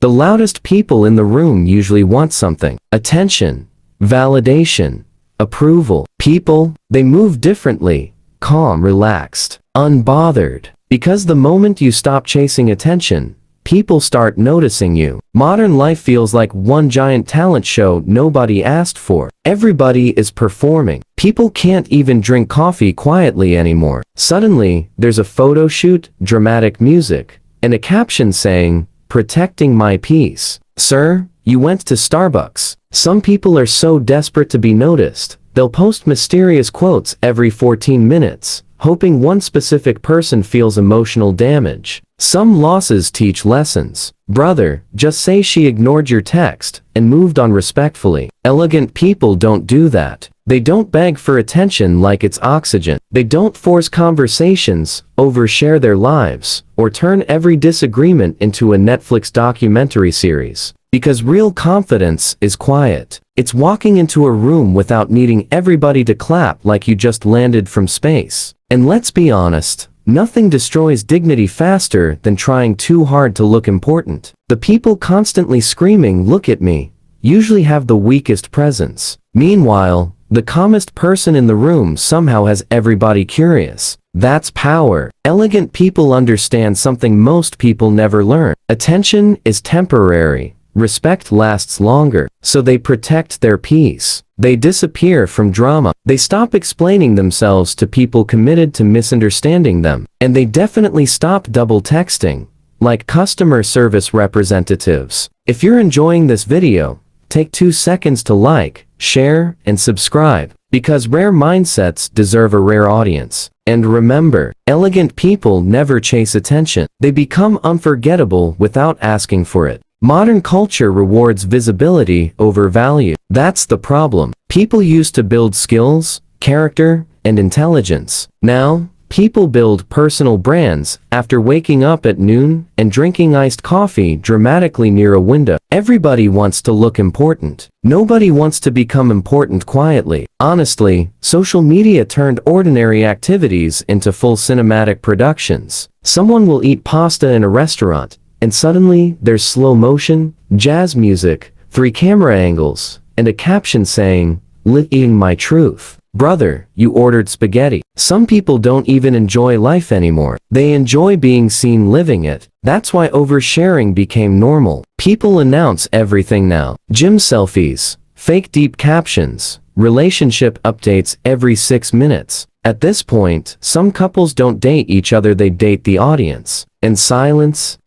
The loudest people in the room usually want something: attention, validation, approval. People, they move differently: calm, relaxed, unbothered. Because the moment you stop chasing attention, people start noticing you. Modern life feels like one giant talent show nobody asked for. Everybody is performing. People can't even drink coffee quietly anymore. Suddenly, there's a photo shoot, dramatic music, and a caption saying, "Protecting my peace." Sir, you went to Starbucks. Some people are so desperate to be noticed, they'll post mysterious quotes every 14 minutes, hoping one specific person feels emotional damage. Some losses teach lessons. Brother, just say she ignored your text and moved on respectfully. Elegant people don't do that. They don't beg for attention like it's oxygen. They don't force conversations, overshare their lives, or turn every disagreement into a Netflix documentary series. Because real confidence is quiet. It's walking into a room without needing everybody to clap like you just landed from space. And let's be honest, nothing destroys dignity faster than trying too hard to look important. The people constantly screaming, "Look at me," usually have the weakest presence. Meanwhile, the calmest person in the room somehow has everybody curious. That's power. Elegant people understand something most people never learn. Attention is temporary. Respect lasts longer, so they protect their peace. They disappear from drama. They stop explaining themselves to people committed to misunderstanding them. And they definitely stop double texting, like customer service representatives. If you're enjoying this video, take 2 seconds to like, share, and subscribe, because rare mindsets deserve a rare audience. And remember, elegant people never chase attention. They become unforgettable without asking for it. Modern culture rewards visibility over value. That's the problem. People used to build skills, character, and intelligence. Now, people build personal brands after waking up at noon and drinking iced coffee dramatically near a window. Everybody wants to look important. Nobody wants to become important quietly. Honestly, social media turned ordinary activities into full cinematic productions. Someone will eat pasta in a restaurant, and suddenly, there's slow motion, jazz music, 3 camera angles, and a caption saying, "Eating my truth." Brother, you ordered spaghetti. Some people don't even enjoy life anymore. They enjoy being seen living it. That's why oversharing became normal. People announce everything now. Gym selfies, fake deep captions, relationship updates every 6 minutes. At this point, some couples don't date each other, they date the audience. And silence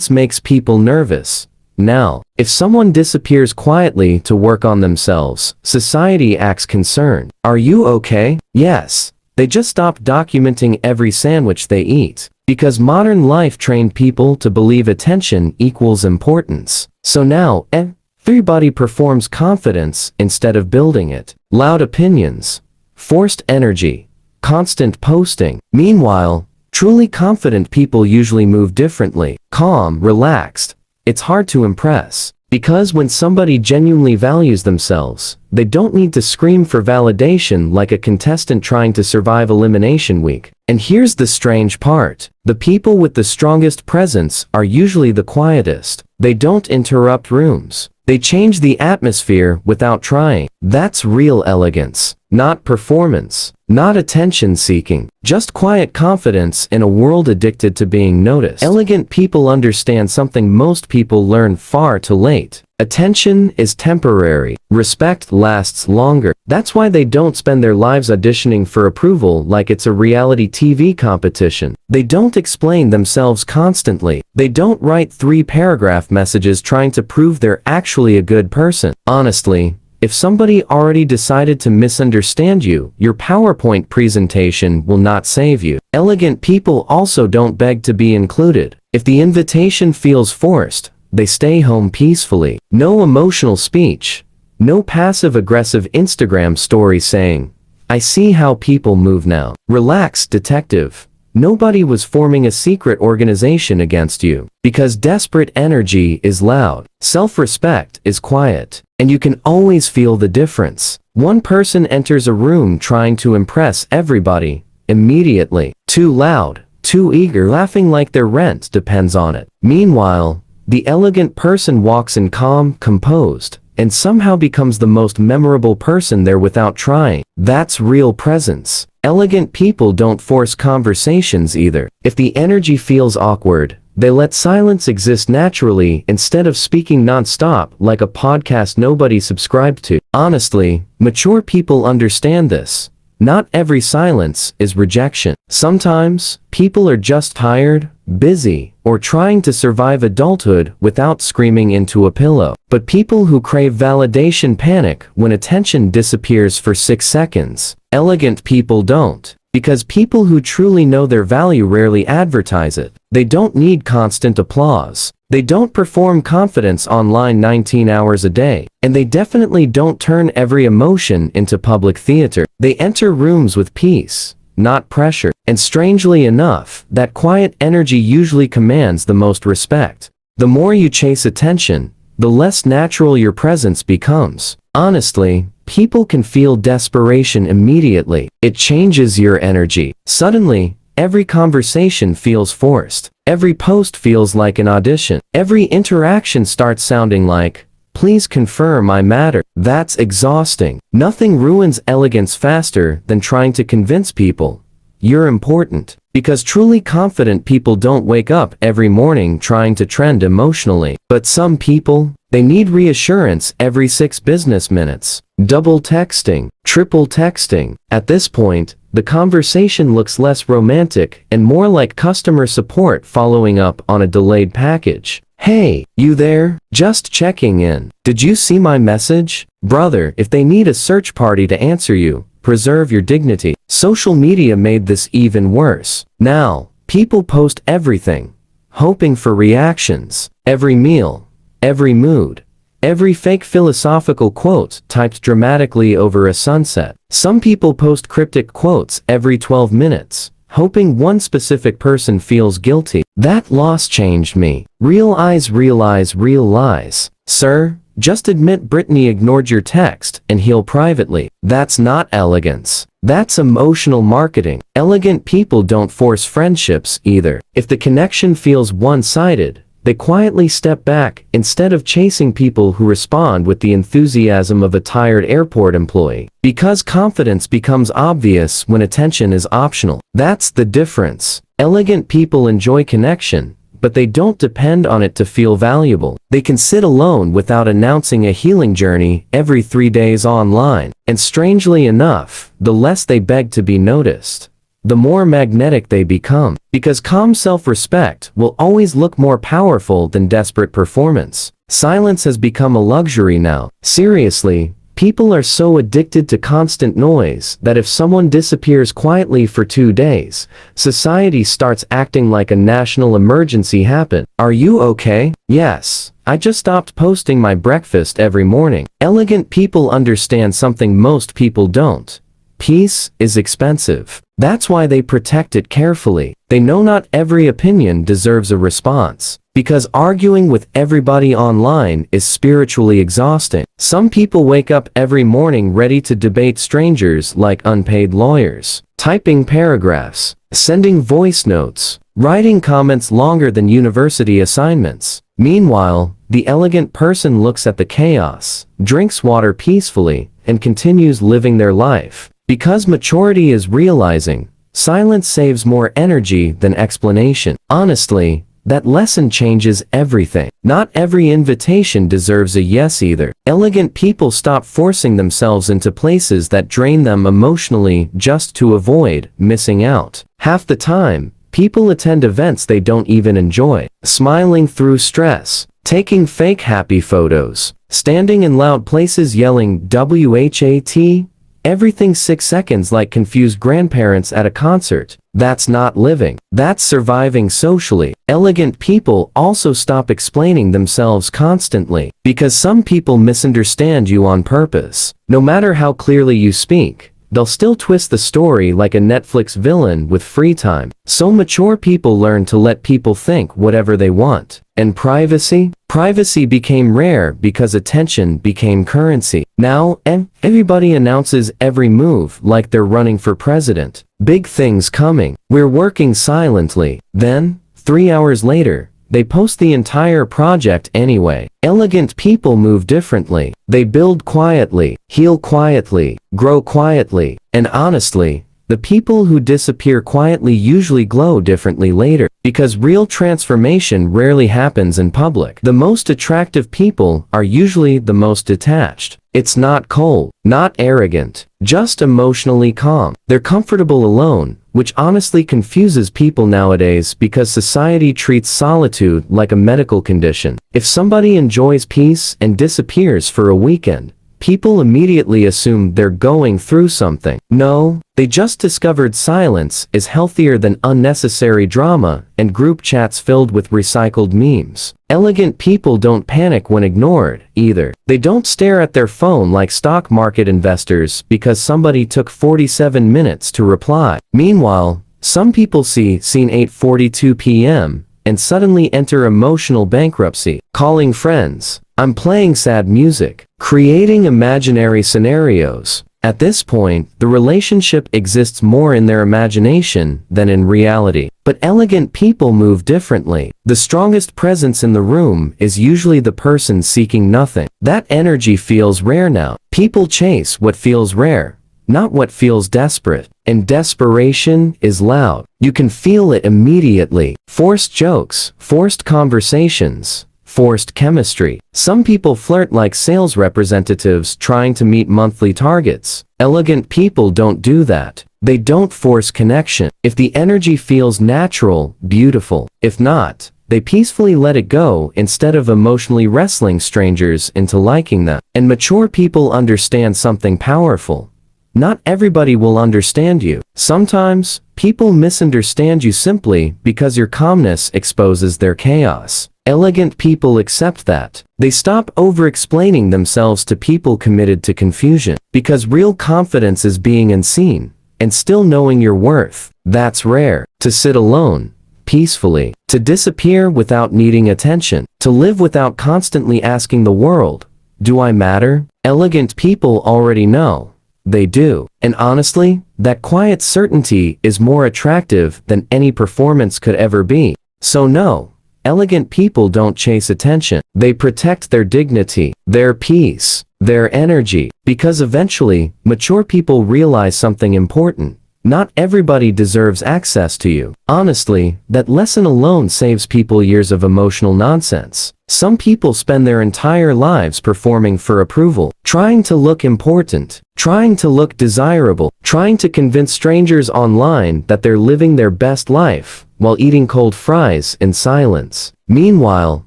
makes people nervous. Now, if someone disappears quietly to work on themselves, society acts concerned. Are you okay? Yes. They just stop documenting every sandwich they eat. Because modern life trained people to believe attention equals importance. So now, everybody performs confidence instead of building it. Loud opinions, forced energy, constant posting. Meanwhile, truly confident people usually move differently. Calm, relaxed. It's hard to impress. Because when somebody genuinely values themselves, they don't need to scream for validation like a contestant trying to survive elimination week. And here's the strange part. The people with the strongest presence are usually the quietest. They don't interrupt rooms. They change the atmosphere without trying. That's real elegance. Not performance. Not attention seeking. Just quiet confidence in a world addicted to being noticed. Elegant people understand something most people learn far too late. Attention is temporary. Respect lasts longer. That's why they don't spend their lives auditioning for approval like it's a reality TV competition. They don't explain themselves constantly. They don't write 3-paragraph messages trying to prove they're actually a good person. Honestly, if somebody already decided to misunderstand you, your PowerPoint presentation will not save you. Elegant people also don't beg to be included. If the invitation feels forced, they stay home peacefully. No emotional speech. No passive-aggressive Instagram story saying, "I see how people move now." Relax, detective. Nobody was forming a secret organization against you. Because desperate energy is loud. Self-respect is quiet. And you can always feel the difference. One person enters a room trying to impress everybody, immediately. Too loud, too eager, laughing like their rent depends on it. Meanwhile, the elegant person walks in calm, composed, and somehow becomes the most memorable person there without trying. That's real presence. Elegant people don't force conversations either. If the energy feels awkward, they let silence exist naturally instead of speaking non-stop like a podcast nobody subscribed to. Honestly, mature people understand this. Not every silence is rejection. Sometimes, people are just tired, busy, or trying to survive adulthood without screaming into a pillow. But people who crave validation panic when attention disappears for 6 seconds. Elegant people don't. Because people who truly know their value rarely advertise it. They don't need constant applause. They don't perform confidence online 19 hours a day. And they definitely don't turn every emotion into public theater. They enter rooms with peace, not pressure. And strangely enough, that quiet energy usually commands the most respect. The more you chase attention, the less natural your presence becomes. Honestly, people can feel desperation immediately. It changes your energy. Suddenly, every conversation feels forced. Every post feels like an audition. Every interaction starts sounding like, "Please confirm I matter." That's exhausting. Nothing ruins elegance faster than trying to convince people you're important. Because truly confident people don't wake up every morning trying to trend emotionally. But some people, they need reassurance every 6 business minutes. Double texting, triple texting. At this point, the conversation looks less romantic and more like customer support following up on a delayed package. "Hey, you there? Just checking in. Did you see my message?" Brother, if they need a search party to answer you, preserve your dignity. Social media made this even worse. Now, people post everything, hoping for reactions. Every meal, every mood, every fake philosophical quote typed dramatically over a sunset. Some people post cryptic quotes every 12 minutes, hoping one specific person feels guilty. That loss changed me. Realize, realize. Sir, just admit Brittany ignored your text and heal privately. That's not elegance. That's emotional marketing. Elegant people don't force friendships either. If the connection feels one-sided, they quietly step back instead of chasing people who respond with the enthusiasm of a tired airport employee. Because confidence becomes obvious when attention is optional. That's the difference. Elegant people enjoy connection, but they don't depend on it to feel valuable. They can sit alone without announcing a healing journey every 3 days online. And strangely enough, the less they beg to be noticed, the more magnetic they become. Because calm self-respect will always look more powerful than desperate performance. Silence has become a luxury now. Seriously, people are so addicted to constant noise that if someone disappears quietly for 2 days, society starts acting like a national emergency happened. Are you okay? Yes. I just stopped posting my breakfast every morning. Elegant people understand something most people don't. Peace is expensive. That's why they protect it carefully. They know not every opinion deserves a response. Because arguing with everybody online is spiritually exhausting. Some people wake up every morning ready to debate strangers like unpaid lawyers, typing paragraphs, sending voice notes, writing comments longer than university assignments. Meanwhile, the elegant person looks at the chaos, drinks water peacefully, and continues living their life. Because maturity is realizing, silence saves more energy than explanation. Honestly, that lesson changes everything. Not every invitation deserves a yes either. Elegant people stop forcing themselves into places that drain them emotionally just to avoid missing out. Half the time, people attend events they don't even enjoy, smiling through stress, taking fake happy photos, standing in loud places yelling WHAT, everything 6 seconds like confused grandparents at a concert. That's not living. That's surviving socially. Elegant people also stop explaining themselves constantly, because some people misunderstand you on purpose. No matter how clearly you speak, they'll still twist the story like a Netflix villain with free time. So mature people learn to let people think whatever they want. And privacy? Privacy became rare because attention became currency. Now, everybody announces every move like they're running for president. Big things coming. We're working silently. Then, 3 hours later, they post the entire project anyway. Elegant people move differently. They build quietly, heal quietly, grow quietly, and honestly, the people who disappear quietly usually glow differently later, because real transformation rarely happens in public. The most attractive people are usually the most detached. It's not cold, not arrogant, just emotionally calm. They're comfortable alone, which honestly confuses people nowadays because society treats solitude like a medical condition. If somebody enjoys peace and disappears for a weekend, people immediately assume they're going through something. No, they just discovered silence is healthier than unnecessary drama and group chats filled with recycled memes. Elegant people don't panic when ignored, either. They don't stare at their phone like stock market investors because somebody took 47 minutes to reply. Meanwhile, some people see scene 8:42 p.m. and suddenly enter emotional bankruptcy, calling friends, I'm playing sad music, creating imaginary scenarios. At this point, the relationship exists more in their imagination than in reality. But elegant people move differently. The strongest presence in the room is usually the person seeking nothing. That energy feels rare now. People chase what feels rare, not what feels desperate. And desperation is loud. You can feel it immediately. Forced jokes, forced conversations, forced chemistry. Some people flirt like sales representatives trying to meet monthly targets. Elegant people don't do that. They don't force connection. If the energy feels natural, beautiful. If not, they peacefully let it go instead of emotionally wrestling strangers into liking them. And mature people understand something powerful. Not everybody will understand you. Sometimes, people misunderstand you simply because your calmness exposes their chaos. Elegant people accept that. They stop over-explaining themselves to people committed to confusion, because real confidence is being unseen and still knowing your worth. That's rare. To sit alone, peacefully, to disappear without needing attention, to live without constantly asking the world, do I matter? Elegant people already know. They do. And honestly, that quiet certainty is more attractive than any performance could ever be. So no. Elegant people don't chase attention. They protect their dignity, their peace, their energy, because eventually, mature people realize something important. Not everybody deserves access to you. Honestly, that lesson alone saves people years of emotional nonsense. Some people spend their entire lives performing for approval, trying to look important, trying to look desirable, trying to convince strangers online that they're living their best life, while eating cold fries in silence. Meanwhile,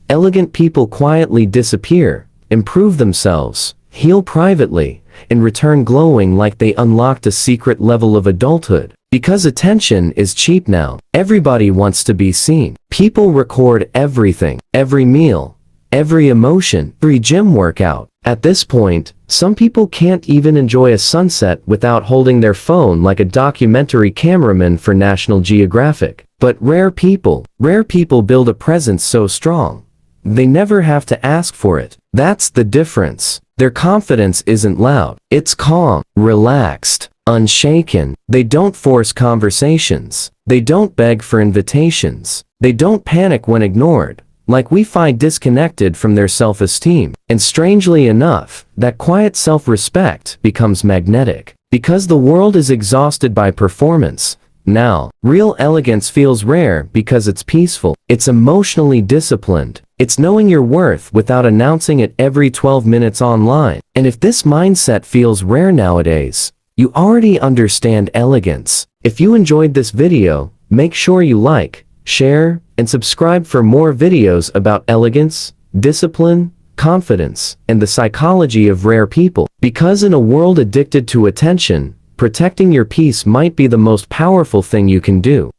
elegant people quietly disappear, improve themselves, heal privately, and return glowing like they unlocked a secret level of adulthood. Because attention is cheap now, everybody wants to be seen. People record everything, every meal, every emotion, every gym workout. At this point, some people can't even enjoy a sunset without holding their phone like a documentary cameraman for National Geographic. But rare people build a presence so strong, they never have to ask for it. That's the difference. Their confidence isn't loud. It's calm, relaxed, unshaken. They don't force conversations. They don't beg for invitations. They don't panic when ignored, like we find disconnected from their self-esteem. And strangely enough, that quiet self-respect becomes magnetic. Because the world is exhausted by performance, now, real elegance feels rare because it's peaceful. It's emotionally disciplined. It's knowing your worth without announcing it every 12 minutes online. And if this mindset feels rare nowadays, you already understand elegance. If you enjoyed this video, make sure you like, share, and subscribe for more videos about elegance, discipline, confidence, and the psychology of rare people. Because in a world addicted to attention, protecting your peace might be the most powerful thing you can do.